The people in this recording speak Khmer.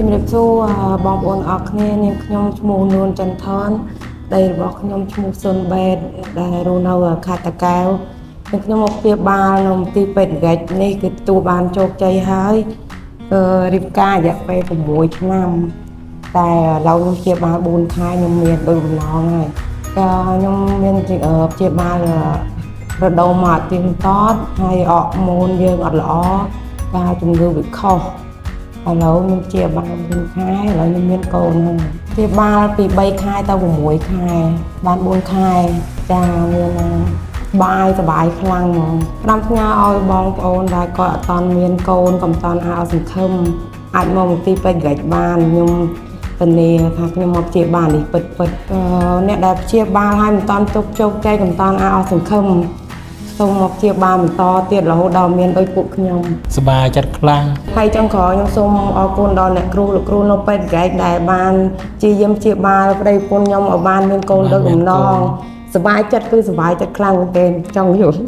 ជំរាបសួរបងប្អូនអរគ្នានាងខ្ញុំឈ្មោះនួនចន្ទថនដីរបស់ខ្ញុំឈ្មោះសុនបេតដែលរស់នៅខេត្តតាកែវខ្ញុំមកព្យាបាលនៅមន្ទីរពេទ្យវិកនេះគឺទទួលបានជោគជ័យហើយរៀបការរយៈពេល6ឆ្នាំតែឥឡូវខ្ញុំព្យាបាល4ខែខ្ញុំមានដូចបំណងហើយខ្ញុំមានព្យាបាលរដូវមកទៀងទាត់ហើយអរម៉ូនយើងអត់ល្អការជំងឺវាខុសឥឡូវខ្ញុំព្យាបាល4ខែឥឡូវខ្ញុំមានកូនហើយព្យាបាលពី3ខែទៅ6ខែបាន4ខែចាមានបាយសบายខ្លាំងហ្មងតាមផ្ញើឲ្យបងប្អូនដែលគាត់អត់តាន់មានកូនកុំតាន់ឲ្យសង្ឃឹមអាចមកមន្ទីរពេទ្យវិកបានខ្ញុំធានាថាខ្ញុំមកព្យាបាលនេះពិតអ្នកដែលព្យាបាលឲ្យមិនតាន់ទុកជោគជ័យកុំតាន់ឲ្យសង្ឃឹមសូមមកព្យាបាលបន្តទៀតរហូតដល់មានដូចពួកខ្ញុំសบายចិត្តខ្លាំងហើយចុងក្រោយខ្ញុំសូមអរគុណដល់អ្នកគ្រូលោកគ្រូនៅពេទ្យវិកដែលបានជាយាមព្យាបាលប្តីប្រពន្ធខ្ញុំឲ្យបានមានកូនដូចបំណងសบายចិត្តគឺសบายចិត្តខ្លាំងមែនទែនចង់យល់